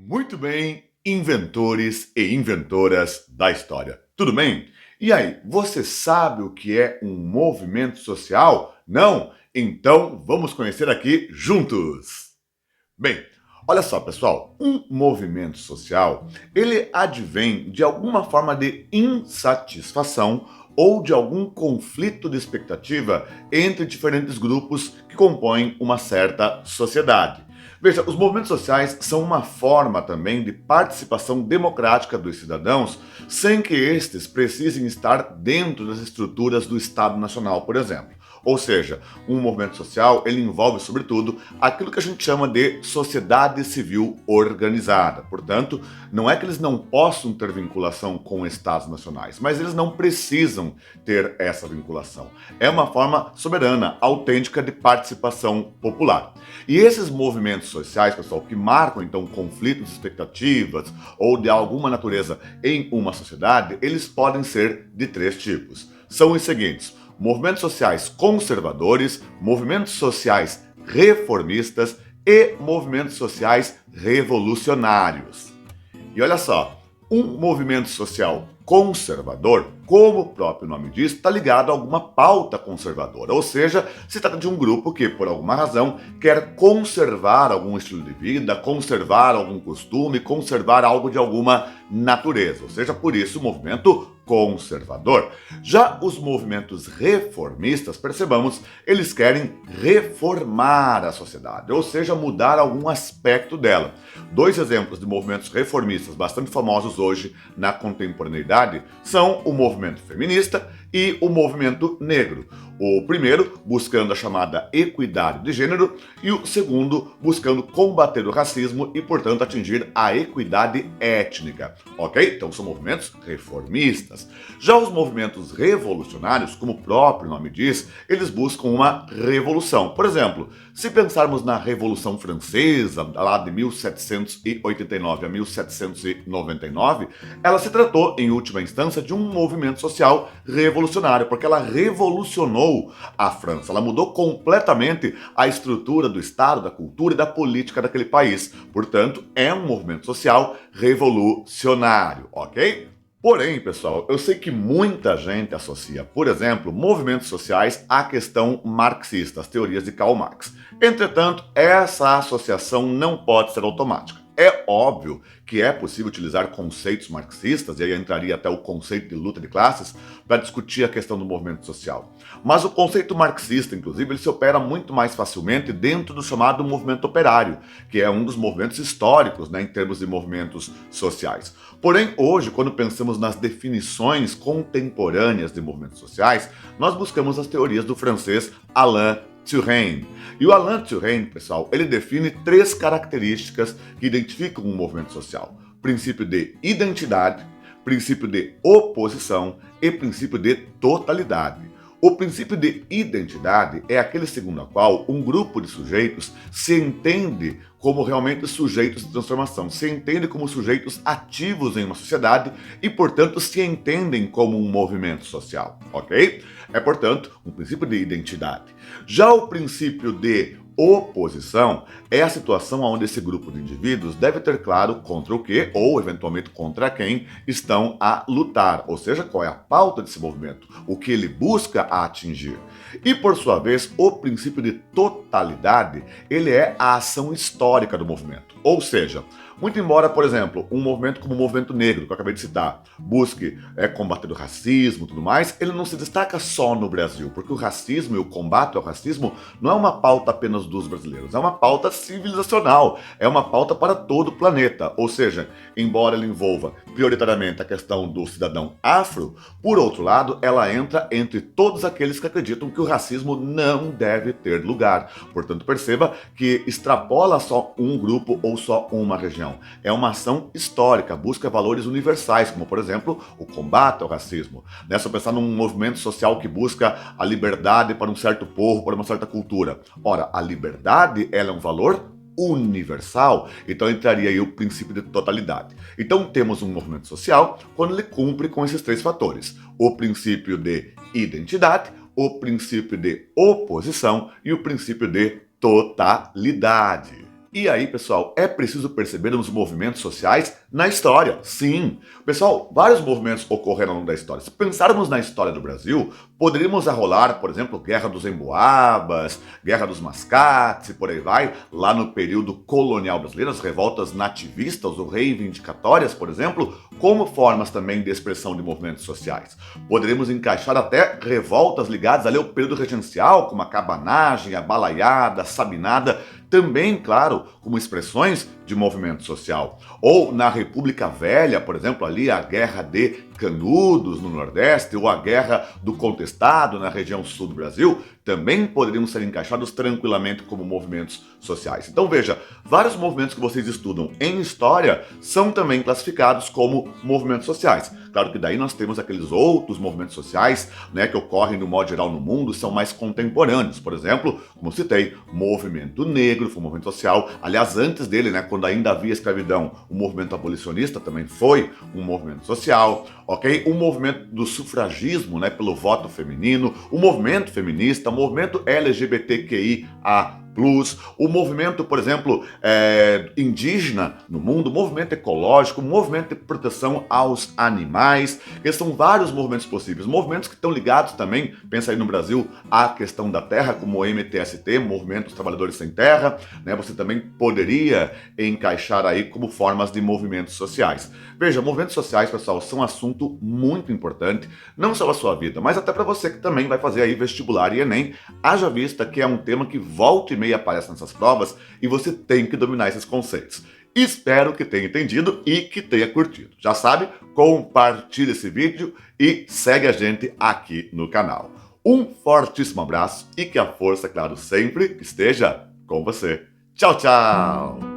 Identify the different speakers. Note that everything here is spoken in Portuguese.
Speaker 1: Muito bem, inventores e inventoras da história. Tudo bem? E aí, você sabe o que é um movimento social? Não? Então vamos conhecer aqui juntos. Bem, olha só, pessoal, um movimento social, ele advém de alguma forma de insatisfação ou de algum conflito de expectativa entre diferentes grupos que compõem uma certa sociedade. Veja, os movimentos sociais são uma forma também de participação democrática dos cidadãos, sem que estes precisem estar dentro das estruturas do Estado Nacional, por exemplo. Ou seja, um movimento social, ele envolve, sobretudo, aquilo que a gente chama de sociedade civil organizada. Portanto, não é que eles não possam ter vinculação com estados nacionais, mas eles não precisam ter essa vinculação. É uma forma soberana, autêntica de participação popular. E esses movimentos sociais, pessoal, que marcam então conflitos de expectativas ou de alguma natureza em uma sociedade, eles podem ser de três tipos. São os seguintes: movimentos sociais conservadores, movimentos sociais reformistas e movimentos sociais revolucionários. E olha só, um movimento social conservador, como o próprio nome diz, está ligado a alguma pauta conservadora, ou seja, se trata de um grupo que, por alguma razão, quer conservar algum estilo de vida, conservar algum costume, conservar algo de alguma natureza, ou seja, por isso o movimento conservador. Já os movimentos reformistas, percebamos, eles querem reformar a sociedade, ou seja, mudar algum aspecto dela. Dois exemplos de movimentos reformistas bastante famosos hoje na contemporaneidade são o movimento feminista e o movimento negro. O primeiro buscando a chamada equidade de gênero e o segundo buscando combater o racismo e, portanto, atingir a equidade étnica. Ok? Então são movimentos reformistas. Já os movimentos revolucionários, como o próprio nome diz, eles buscam uma revolução. Por exemplo, se pensarmos na Revolução Francesa, lá de 1789 a 1799, ela se tratou, em última instância, de um movimento social revolucionário, porque ela revolucionou a França. Ela mudou completamente a estrutura do Estado, da cultura e da política daquele país. Portanto, é um movimento social revolucionário, ok? Porém, pessoal, eu sei que muita gente associa, por exemplo, movimentos sociais à questão marxista, as teorias de Karl Marx. Entretanto, essa associação não pode ser automática. É óbvio que é possível utilizar conceitos marxistas, e aí entraria até o conceito de luta de classes, para discutir a questão do movimento social. Mas o conceito marxista, inclusive, ele se opera muito mais facilmente dentro do chamado movimento operário, que é um dos movimentos históricos, né, em termos de movimentos sociais. Porém, hoje, quando pensamos nas definições contemporâneas de movimentos sociais, nós buscamos as teorias do francês Alain Touraine. E o Alain Touraine, pessoal, ele define três características que identificam um movimento social: princípio de identidade, princípio de oposição e princípio de totalidade. O princípio de identidade é aquele segundo a qual um grupo de sujeitos se entende como realmente sujeitos de transformação, se entende como sujeitos ativos em uma sociedade e, portanto, se entendem como um movimento social, ok? É, portanto, um princípio de identidade. Já o princípio de oposição é a situação onde esse grupo de indivíduos deve ter claro contra o que, ou eventualmente contra quem, estão a lutar, ou seja, qual é a pauta desse movimento, o que ele busca atingir. E, por sua vez, o princípio de totalidade, ele é a ação histórica do movimento, ou seja, muito embora, por exemplo, um movimento como o movimento negro, que eu acabei de citar, busque combater o racismo e tudo mais, ele não se destaca só no Brasil, porque o racismo e o combate ao racismo não é uma pauta apenas dos brasileiros, é uma pauta civilizacional, é uma pauta para todo o planeta. Ou seja, embora ele envolva prioritariamente a questão do cidadão afro, por outro lado, ela entra entre todos aqueles que acreditam que o racismo não deve ter lugar. Portanto, perceba que extrapola só um grupo ou só uma região. É uma ação histórica, busca valores universais, como, por exemplo, o combate ao racismo. É só pensar num movimento social que busca a liberdade para um certo povo, para uma certa cultura. Ora, a liberdade, ela é um valor universal, então entraria aí o princípio de totalidade. Então temos um movimento social quando ele cumpre com esses três fatores: o princípio de identidade, o princípio de oposição e o princípio de totalidade. E aí, pessoal, é preciso perceber os movimentos sociais na história. Sim, pessoal, vários movimentos ocorreram ao longo da história. Se pensarmos na história do Brasil, poderíamos arrolar, por exemplo, Guerra dos Emboabas, Guerra dos Mascates e por aí vai, lá no período colonial brasileiro, as revoltas nativistas ou reivindicatórias, por exemplo, como formas também de expressão de movimentos sociais. Poderíamos encaixar até revoltas ligadas ali ao período regencial, como a cabanagem, a balaiada, a sabinada, também, claro, como expressões de movimento social. Ou na República Velha, por exemplo, ali a Guerra de Canudos no Nordeste ou a Guerra do Contestado na região sul do Brasil, também poderiam ser encaixados tranquilamente como movimentos sociais. Então veja, vários movimentos que vocês estudam em história são também classificados como movimentos sociais. Claro que daí nós temos aqueles outros movimentos sociais, né, que ocorrem no modo geral no mundo, são mais contemporâneos. Por exemplo, como citei, movimento negro foi um movimento social. Aliás, antes dele, né, quando ainda havia escravidão, o movimento abolicionista também foi um movimento social, ok? O movimento do sufragismo, né, pelo voto feminino, o movimento feminista, o movimento LGBTQIA+, o movimento, por exemplo, indígena no mundo, o movimento ecológico, o movimento de proteção aos animais, que são vários movimentos possíveis. Movimentos que estão ligados também, pensa aí no Brasil, à questão da terra, como o MTST, Movimento dos Trabalhadores Sem Terra, né? Você também poderia encaixar aí como formas de movimentos sociais. Veja, movimentos sociais, pessoal, são um assunto muito importante, não só na sua vida, mas até para você que também vai fazer aí vestibular e Enem, haja vista que é um tema que volta e meia aparece nessas provas e você tem que dominar esses conceitos. Espero que tenha entendido e que tenha curtido. Já sabe, compartilhe esse vídeo e segue a gente aqui no canal. Um fortíssimo abraço e que a força, claro, sempre esteja com você. Tchau, tchau!